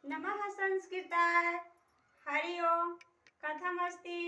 नमः संस्कृताय हरि ओम कथमस्ति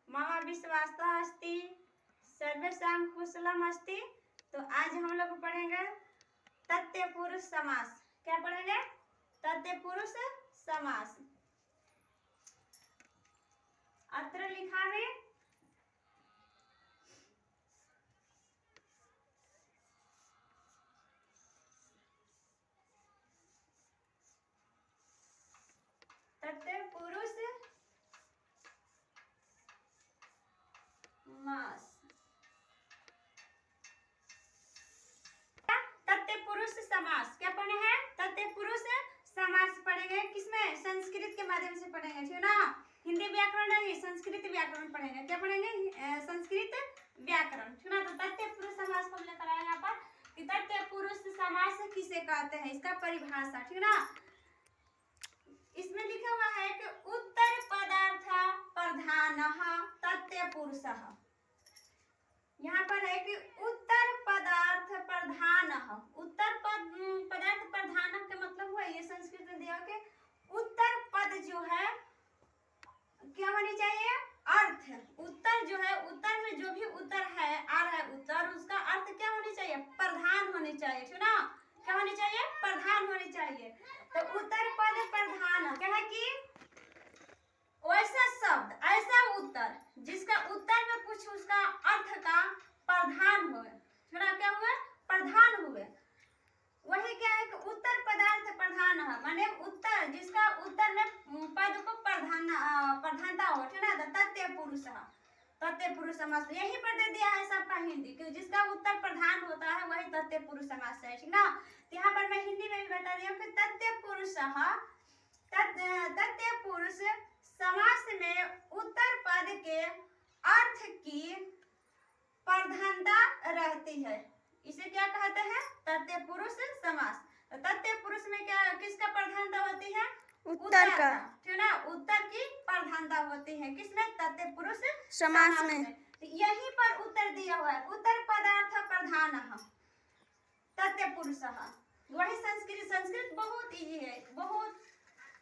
मम विश्वासः अस्ति सर्वेषां कुशलम अस्ति। तो आज हम लोग पढ़ेंगे तत्पुरुष समास। क्या पढ़ेंगे? तत्पुरुष समास। अत्र लिखा है तत्पुरुष समास। तत्पुरुष समास क्या पढ़े हैं? तत्पुरुष समास पढ़ेंगे। किसमें? संस्कृत के माध्यम से पढ़ेंगे, ठीक है ना। हिंदी व्याकरण नहीं, संस्कृत व्याकरण पढ़ेंगे। क्या पढ़ेंगे? संस्कृत व्याकरण, ठीक ना। तो तत्पुरुष समास को लेकर आए यहाँ पर कि तत्पुरुष समास किसे कहते हैं, इसका परिभाषा, ठीक ना। इसमें लिखा हुआ है कि उत्तर पदार्थ प्रधानः तत्पुरुषः। यहाँ पर है कि उत्तर पदार्थ प्रधानः। उत्तर पदार्थ प्रधानः का मतलब हुआ, ये संस्कृत में दिया कि उत्तर पद जो है क्या होनी चाहिए? अर्थ। उत्तर जो है, उत्तर में जो भी उत्तर है, आ रहा है उत्तर, उसका अर्थ क्या होनी चाहिए? प्रधान होनी चाहिए, ठीक ना। क्या होनी चाहिए? प्रधान होनी चाहिए। तो उत्तर पद प्रधान क्या है कि वैसा शब्द, ऐसा उत्तर जिसका उत्तर में कुछ उसका अर्थ का प्रधान हुए, थोड़ा क्या हुए? प्रधान हुए। वही क्या है कि उत्तर पदार्थ प्रधान है, माने उत्तर जिसका उत्तर में पद को प्रधानता हो, ठीक ना। तत्पुरुष, तत्पुरुष समास यही पर दे दिया है सबका हिंदी कि जिसका उत्तर प्रधान होता है वही तत्पुरुष समास है, ठीक ना। तो यहाँ पर मैं हिंदी में भी बता रही हूँ कि तत्पुरुष समास में उत्तर पद के अर्थ की प्रधानता रहती है, इसे क्या कहते हैं? तत्पुरुष समास। तत्पुरुष में क्या, किसका प्रधानता होती है? उत्तर का, ठीक ना। उत्तर की प्रधानता होती है किसमें? तत्पुरुष समास में। तो यहीं पर उत्तर दिया हुआ है, उत्तर पदार्थ प्रधानः तत्पुरुषः। वही संस्कृत बहुत इजी है, बहुत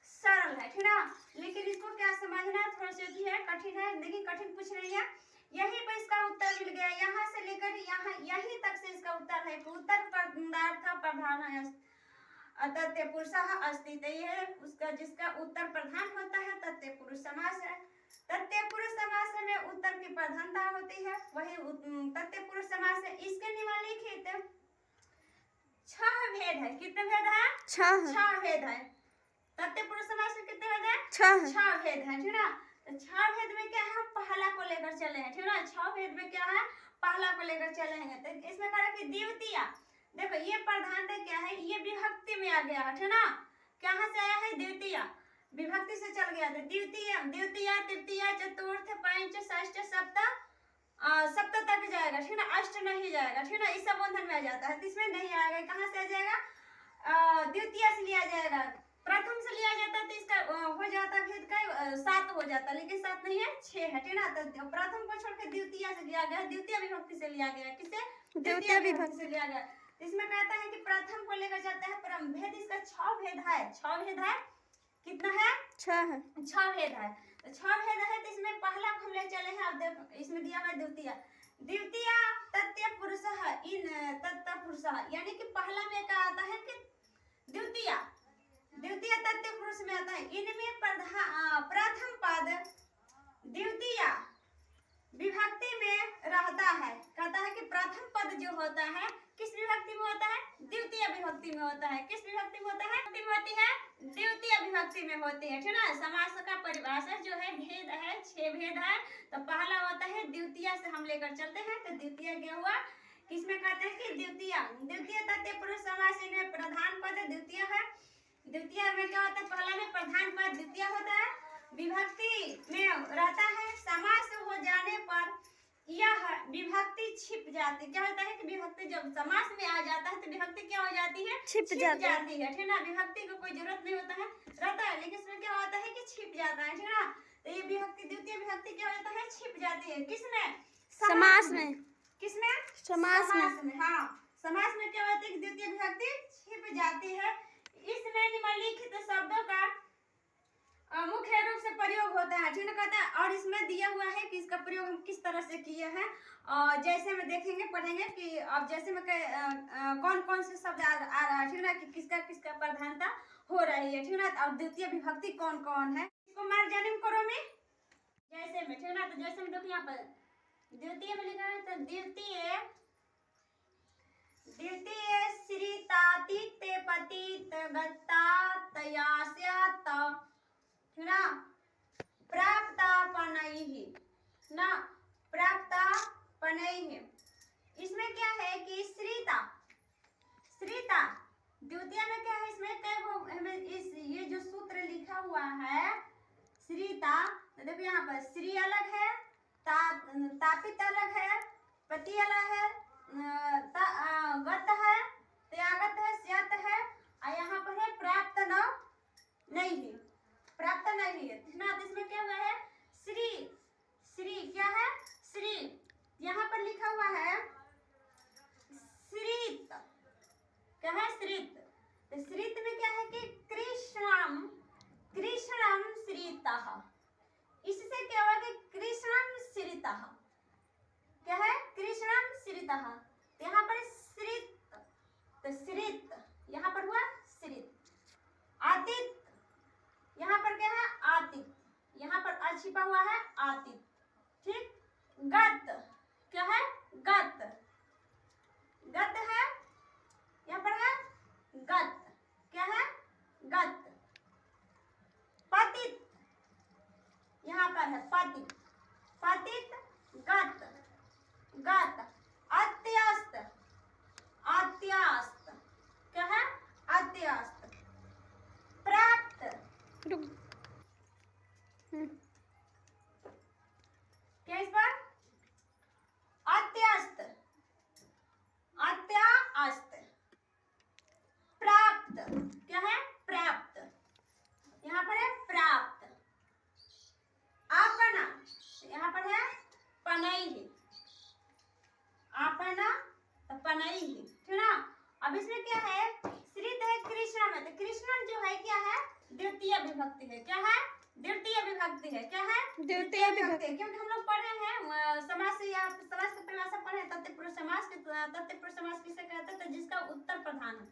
सरल है, ठीक ना। लेकिन इसको क्या समझना थोड़ा सा है, कठिन है। देखिए कठिन पूछ रही है, यहीं पर इसका उत्तर मिल गया। यहाँ से लेकर यहाँ यहीं तक से इसका उत्तर है कि उत्तर पदार्थ प्रधान तत्पुरुषः अस्ति। तो ये उसका जिसका उत्तर प्रधान होता है तत्पुरुष समास है। तत्पुरुष समास में उत्तर की प्रधानता होती है, वही तत्पुरुष समास है। इसके निम्नलिखित 6 भेद है। कितने भेद है? 6 भेद है। तत्पुरुष समास में कितने भेद है? 6 भेद है, ठीक ना। तो 6 भेद में क्या है? हम पहला को लेकर चले हैं, ठीक ना। 6 भेद में क्या है? पहला को लेकर चले हैं। तो इसमें कहा कि द्वितीय, देखो ये प्रधानता क्या है? ये विभक्ति में आ गया है, ठीक ना। कहाँ से आया है? द्वितीय, विभक्ति से चल गया था। द्वितीय, तृतीय, चतुर्थ, पंच, षष्ठ, सप्त तक जाएगा, ठीक ना। अष्ट नहीं जाएगा, ठीक ना। इस संबोधन में आ जाता है, इसमें नहीं आएगा। कहाँ से आ जाएगा? द्वितीय से लिया जाएगा। प्रथम से लिया जाता तो इसका हो जाता भेद का 7 हो जाता, लेकिन 7 नहीं है, 6 है, ठीक ना। तो प्रथम को छोड़कर द्वितीय से लिया गया, द्वितीय विभक्ति से लिया गया। किससे? द्वितीय विभक्ति से लिया गया। इसमें कहता है कि प्रथम को लेकर जाता है परम भेद। इसका 6 भेद है। 6 भेद है। कितना है? 6 है। 6 भेद है। तो 6 भेद है। तो इसमें पहला हम ले चले हैं। अब देखो इसमें दिया है द्वितीय तत्पुरुषः इन तत्पुरुषः, यानी कि पहला में क्या आता है कि द्वितीय तत्पुरुष में आता है। इनमें प्रथम पद द्वितीय विभक्ति में रहता है। कहता है कि प्रथम पद जो होता है किस विभक्ति में होता है? द्वितीय विभक्ति में होता है। किस विभक्ति में होता है? द्वितीय विभक्ति में होती है, ठीक ना। समास का परिभाषा जो है भेद है, 6 भेद है। तो पहला होता है द्वितीय से हम लेकर चलते हैं। तो द्वितीय क्या हुआ? किसमें कहते हैं कि द्वितीय तत्पुरुष समास में प्रधान पद द्वितीय है। द्वितीय में क्या होता है? पहला में प्रधान पद द्वितीय होता है, विभक्ति में रहता है। समास हो जाने पर यह विभक्ति छिप जाती। क्या होता है कि विभक्ति जब समास में आ जाता है तो विभक्ति क्या हो जाती है? छिप जाती है, ठीक ना। विभक्ति को कोई जरूरत नहीं होता है, रहता है, लेकिन इसमें क्या होता है कि छिप जाता है, ठीक ना। तो ये विभक्ति द्वितीय विभक्ति क्या होता है? छिप जाती है। किसमें? समास में। किसमें? समास में। हाँ, समास में क्या होता है कि द्वितीय विभक्ति छिप जाती है। इसमें निम्नलिखित शब्दों का कहता है, और इसमें दिया हुआ है कि इसका प्रयोग हम किस तरह से किए हैं। और जैसे में देखेंगे पढ़ेंगे कि अब जैसे में कौन कौन से शब्द आ रहा है, ठीक ना, कि किसका किसका प्रधानता हो रही है, ठीक ना। और द्वितीय विभक्ति कौन कौन है, इसको मार्जनिम करो में जैसे में, ठीक ना। तो जैसे में देखो यहाँ पर द्वितीय में लिखा है, तो द्वितीय श्री तातीत पतित गत्ता तयास्यात, ठीक ना, प्राप्तापनैहि ना, प्राप्तापनैहि। इसमें क्या है कि श्रीता द्वितीय में क्या है, इसमें कई हमें इस ये जो सूत्र लिखा हुआ है श्रीता, तो देखो यहाँ पर श्री अलग है, तापित अलग है, पति अलग है, गत है, त्यागत है, स्यत है, और यहाँ पर है प्राप्त नहीं है, प्राप्त नहीं है, ठीक ना। तो इसमें क्या हुआ है, श्री क्या है, श्री यहाँ पर लिखा हुआ है श्रीत, क्या है, श्रीत। तो श्रीत में क्या है कि कृष्णम श्रीतः, इससे क्या हुआ कि कृष्णम श्रीतः, क्या है, कृष्णम श्रीतः। तो यहाँ पर श्रीत, तो श्रीत यहाँ पर हुआ श्रीत। आतित यहाँ पर क्या है, आतित, यहाँ पर छिपा हुआ है आतित, ठीक। गत क्या है, गत है, यहाँ पर है गत, क्या है, गत। पतित यहाँ पर है पतित, गत। अत्यस्त क्या है, अत्यस्त। प्राप्त क्या इस पर, अत्यस्त, प्राप्त क्या है, प्राप्त, यहाँ पर है प्राप्त। आपना यहाँ पर है पनैहि, आपना तो पनैहि, ठीक ना। अब इसमें क्या है, श्रित है कृष्ण में, तो कृष्ण जो है क्या है, द्वितीय विभक्ति है, क्या है, द्वितीय विभक्ति है, क्या है, द्वितीय विभक्ति। क्योंकि हम लोग पढ़े हैं समास से या समास की परिभाषा पढ़े, तत्पुरुष समास किसे कहते हैं, तो जिसका उत्तर प्रधान है,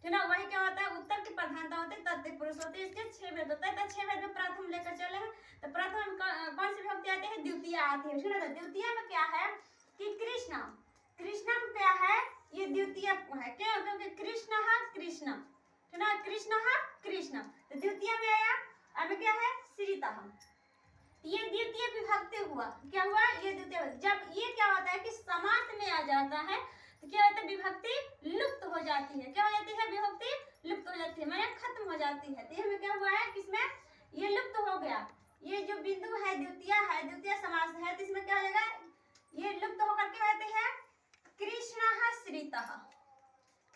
ठीक ना, वही क्या होता है, उत्तर की प्रधानता होती है, तत्पुरुष होती है। इसके 6 भेद होता है, तो 6 भेद में प्रथम लेकर चले हैं, तो प्रथम कौन सी विभक्ति आती है, द्वितीय आती है, ठीक ना। तो द्वितीय में क्या है कि कृष्णम क्या है, ये द्वितीय है, क्यों, क्योंकि कृष्ण, ठीक ना, कृष्ण। तो द्वितीय में आया, अब क्या है, श्रीतः, ये द्वितीय विभक्ति हुआ, क्या हुआ, ये द्वितीय। जब ये क्या होता है कि समास में आ जाता है, तो क्या होता है, विभक्ति लुप्त हो जाती है, क्या हो जाती है, विभक्ति लुप्त हो जाती है, माने खत्म हो जाती है। तो ये में क्या हुआ है कि इसमें ये लुप्त हो गया, ये जो बिंदु है द्वितीय समास है, तो इसमें क्या हो जाएगा, ये लुप्त होकर क्या होते हैं, कृष्णः श्रीतः,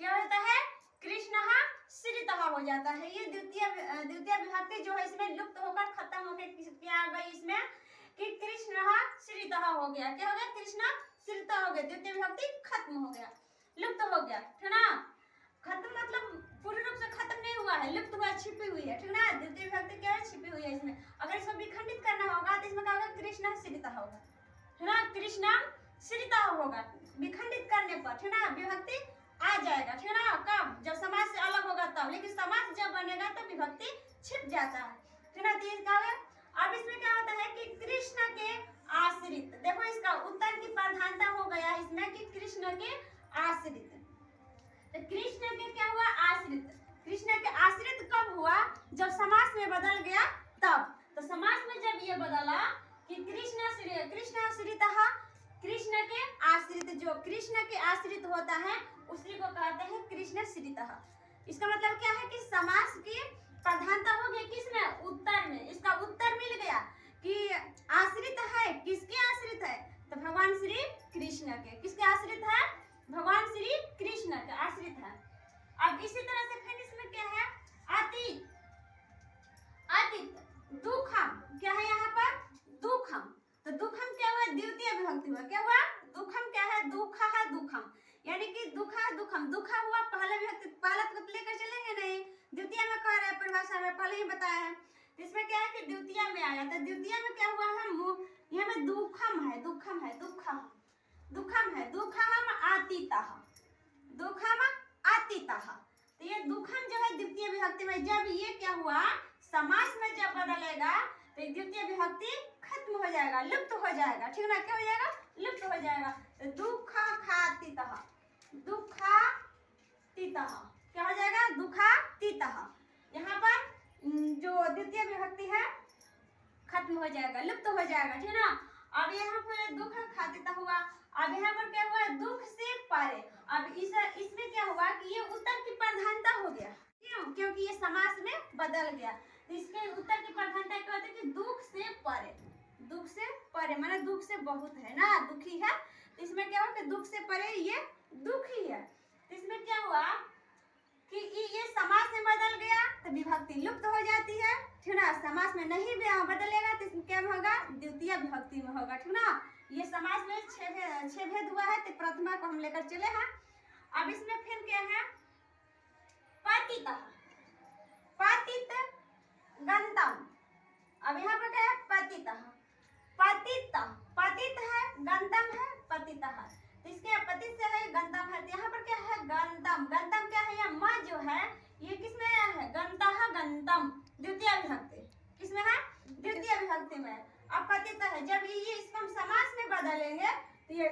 क्या होता है, कृष्णः श्रीतः हो जाता है। ये द्वितीय विभक्ति जो है इसमें लुप्त होकर खत्म होकर क्या आ गई इसमें कि कृष्णः श्रीतः हो गया, क्या हो गया, कृष्ण श्रीतः हो गया, द्वितीय विभक्ति खत्म हो गया, लुप्त हो गया, ठीक ना। खत्म मतलब पूर्ण रूप से खत्म नहीं हुआ है, लुप्त हुआ, छिपी हुई है, ठीक ना। द्वितीय विभक्ति क्या है, छिपी हुई है इसमें। अगर इसको विखंडित करना होगा तो इसमें क्या होगा, कृष्ण श्रीतः होगा, ठीक ना, कृष्ण श्रीतः होगा विखंडित करने पर, ठीक ना, विभक्ति आ जाएगा, ठीक ना। कब, जब समास से अलग होगा तब, लेकिन समास जब बनेगा तो विभक्ति छिप जाता है, ठीक ना। तो इसका अब इसमें क्या होता है कि कृष्ण के आश्रित, देखो इसका उत्तर की प्रधानता हो गया इसमें कि कृष्ण के आश्रित। तो कृष्ण के क्या हुआ, आश्रित, कृष्ण के आश्रित कब हुआ, जब समास में बदल गया तब। तो समास में जब ये बदला कि कृष्ण श्रीतः, कृष्ण के आश्रित, जो कृष्ण के आश्रित होता है उसी को कहते हैं कृष्ण श्रीतः। इसका मतलब क्या है कि समास की प्रधानता हो गई किसमें, उत्तर में। इसका उत्तर मिल गया कि आश्रित है, किसके आश्रित है, तो भगवान श्री कृष्ण के। किसके आश्रित है, भगवान श्री कृष्ण के आश्रित है। अब इसी तरह से फिर इसमें क्या है, अतीत, दुखम, क्या है यहाँ पर, दुखम। तो दुखम क्या हुआ, द्वितीय विभक्ति हुआ, क्या हुआ, दुखम क्या है, दुखम, यानी कि दुखम, दुखा हुआ पहले विभक्ति, पहला तो लेकर चलेंगे नहीं, द्वितीय में कह रहे हैं परिभाषा में, पहले ही बताया है। तो इसमें क्या है कि द्वितीय में आया, तो द्वितीय में क्या हुआ है, यहाँ में दुखम है, दुखम है, दुखम दुखम है, दुखम आतीतः, दुखम आतीतः। तो ये दुखम जो है द्वितीय विभक्ति में, जब ये क्या हुआ समास में जब बदलेगा तो द्वितीय विभक्ति खत्म हो जाएगा, लुप्त हो जाएगा, ठीक ना, क्या हो जाएगा, लुप्त हो जाएगा। तो दुःखातीतः, दुःखातीतः क्या हो जाएगा, दुःखातीतः। यहाँ पर जो द्वितीय विभक्ति है खत्म हो जाएगा, लुप्त हो जाएगा, ठीक ना। अब यहाँ पर दुःखातीतः हुआ, अब यहाँ पर क्या हुआ, दुख से परे। अब इसमें क्या हुआ कि ये उत्तर की प्रधानता हो गया, क्यों, क्योंकि ये समास में बदल गया। तो इसके उत्तर की प्रधानता क्या होती है कि दुख से परे, दुख से परे माने दुख से बहुत है ना, दुखी है, तो इसमें क्या हुआ कि दुख से परे ये दुखी है। तो इसमें क्या हुआ कि ये समास में बदल गया तो विभक्ति लुप्त हो जाती है, ठीक ना। समास में नहीं बदलेगा तो इसमें क्या होगा, द्वितीय विभक्ति में होगा, ठीक ना। ये समास में छह भेद हुआ है, तो प्रथमा को हम लेकर चले हैं। अब इसमें फिर क्या है, पतितः, पतित गंतम। अब यहाँ पर क्या है, पतितः, पतित, पतित है, गंतम है, पतितः। तो इसके पतित से है, गंतम है, तो यहाँ पर क्या है, गंतम, गंतम क्या है, यह म जो है ये किसमें आया है, गंतः गंतम, द्वितीय विभक्ति, किसमें है, द्वितीय विभक्ति में। अब पतित है, जब ये इसको हम समास में बदलेंगे तो ये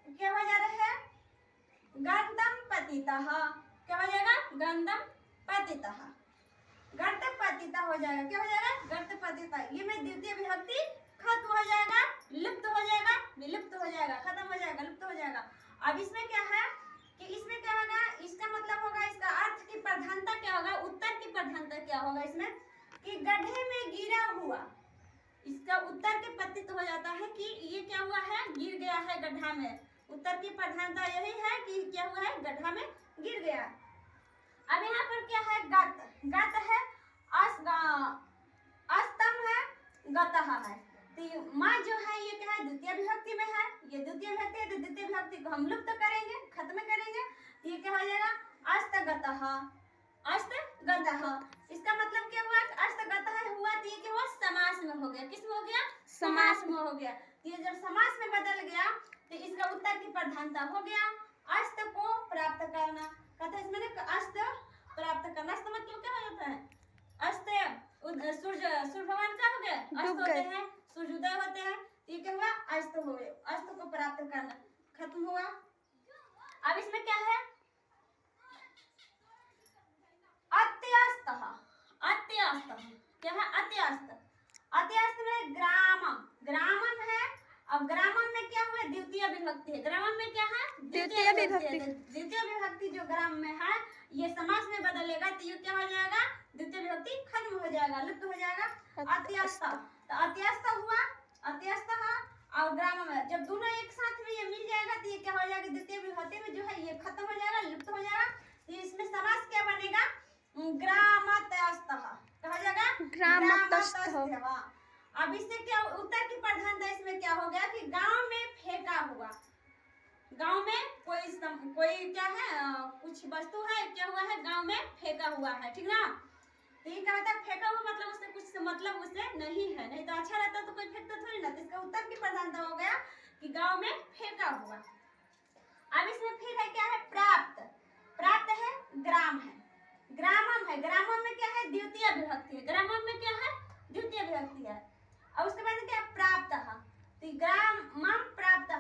क्या हो जा रहा है, गंतम पतितः, क्या हो जाएगा, गंतम पतितः, गर्त पतिता हो जाएगा, क्या हो जाएगा, गर्त पतिता। ये में द्वितीय विभक्ति खत्म हो जाएगा, लुप्त हो जाएगा, विलुप्त हो जाएगा, खत्म हो जाएगा, लुप्त हो जाएगा। अब इसमें क्या है कि इसमें क्या होगा, इसका मतलब होगा, इसका अर्थ की प्रधानता क्या होगा, उत्तर की प्रधानता क्या होगा इसमें कि गड्ढे में गिरा हुआ, इसका उत्तर के पतित हो जाता है कि ये क्या हुआ है, गिर गया है गड्ढा में। उत्तर की प्रधानता यही है कि क्या हुआ है, गड्ढा में गिर गया। अब यहाँ पर क्या है, गत, गत है, अस्तम है, गतः है। तो माँ जो है ये क्या है, द्वितीय विभक्ति में है, ये द्वितीय विभक्ति है, तो द्वितीय विभक्ति को हम लुप्त करेंगे, खत्म करेंगे, तो ये क्या हो जाएगा, अस्तगतः, अस्तगतः। इसका मतलब क्या हुआ, अस्तगतः हुआ तो ये क्या हुआ, समास में हो गया, किसमें हो गया, समास में हो गया। तो ये जब समास में बदल गया तो इसका उत्तर की प्रधानता हो गया, अस्त को प्राप्त करना, कहते हैं इसमें ना, अस्त प्राप्त करना। अस्त मतलब क्या हो जाता है, अस्त सूर्य, सूर्य भगवान क्या हो गए, अस्त होते हैं, सूर्योदय होते हैं, तो ये क्या हुआ, अस्त हो गए, अस्त को प्राप्त करना, खत्म हुआ। अब इसमें क्या है, अत्यस्तः, अत्यस्तः क्या है, अत्यस्त, अत्यस्त में ग्रामम, ग्रामम है। अब ग्रामम में क्या हुआ, द्वितीय विभक्ति है, ग्रामम में क्या है, द्वितीय विभक्ति। द्वितीय विभक्ति जो ग्राम में है ये समास में बदलेगा तो ये क्या हो जाएगा, द्वितीय विभक्ति खत्म हो जाएगा, लुप्त हो जाएगा। अत्यस्त, तो अत्यस्त हुआ, अत्यस्त और ग्राम में जब दोनों एक साथ में ये मिल जाएगा तो ये क्या हो जाएगा, द्वितीय विभक्ति में जो है ये खत्म हो जाएगा, लुप्त हो जाएगा। तो इसमें समास क्या बनेगा, ग्रामतस्तः, क्या हो जाएगा, ग्रामतस्तः। अब इससे क्या उत्तर की प्रधानता इसमें क्या हो गया कि गांव में फेंका हुआ, गांव में कोई क्या है, कुछ वस्तु है, क्या हुआ है, गांव में फेंका हुआ है, ठीक ना। तो ये क्या होता है, फेंका हुआ मतलब उससे कुछ मतलब उससे नहीं है, नहीं तो अच्छा रहता तो कोई फेंकता थोड़ी ना। तो इसका उत्तर की प्रधानता हो गया कि गांव में फेंका हुआ। अब इसमें फिर है क्या है, प्राप्त, प्राप्त है, ग्राम है, ग्रामम है, ग्रामम में क्या है, द्वितीय विभक्ति है, ग्रामम में क्या है, द्वितीय विभक्ति है। अब उसके बाद क्या, प्राप्त, तो ग्रामम प्राप्त।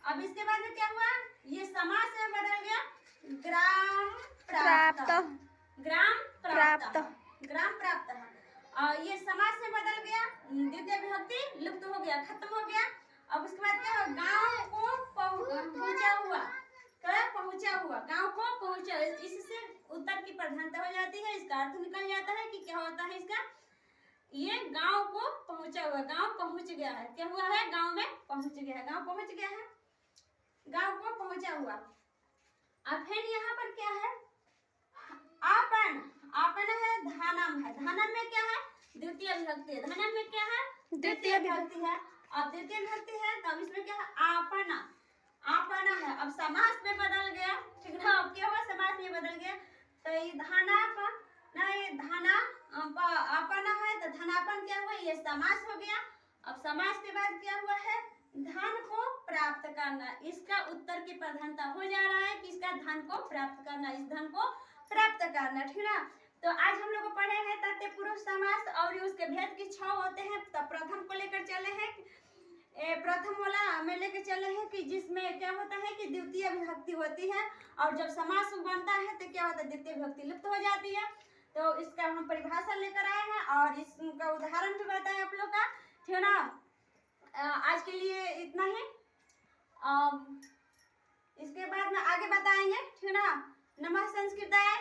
अब इसके बाद में क्या हुआ, ये समास में बदल गया, ग्राम प्राप्त, ग्राम प्राप्त, ग्राम प्राप्त। और ये समास में बदल गया, द्वितीय विभक्ति लुप्त हो गया, खत्म हो गया। अब उसके बाद क्या हुआ, गांव को पहुंचा हुआ, क्या पहुंचा हुआ, गांव को पहुंचा, इससे उत्तर की प्रधानता हो जाती है, इसका अर्थ निकल जाता है कि क्या होता है इसका, ये गांव को पहुंचा हुआ, गांव पहुंच गया है, क्या हुआ है, गांव में पहुंच गया है, गांव पहुंच गया है, गांव को पहुंचा हुआ। अब फिर यहाँ पर क्या है, आपन, आपन है, धनम है, धनम में क्या है, द्वितीय विभक्ति है, धनम में क्या है, द्वितीय विभक्ति है। अब द्वितीय विभक्ति है तब इसमें क्या है, आपना, आपना है। अब समास में बदल गया, ठीक है, अब क्या हुआ, समास में बदल गया, तो ये धनापन ना, ये धना अपना है तो धनापन ये समास हो गया। अब समास के बाद क्या हुआ है, धन को प्राप्त करना। इसका उत्तर की प्रधानता हो जा रहा है कि इसका धन को प्राप्त करना, इस धन को प्राप्त करना, ठीक ना। तो आज हम लोग पढ़े हैं तत्पुरुष समास और उसके भेद की 6 होते हैं। तो प्रथम को लेकर चले हैं, प्रथम वाला में लेकर चले हैं कि जिसमें क्या होता है कि द्वितीय विभक्ति होती है और जब समास बनता है तो क्या होता है, द्वितीय विभक्ति लुप्त हो जाती है। तो इसका हम परिभाषा लेकर आए हैं और इसका उदाहरण भी बताएं आप लोग का, ठीक ना। आज के लिए इतना ही, इसके बाद में आगे बताएंगे, ठीक ना। नमः संस्कृताय।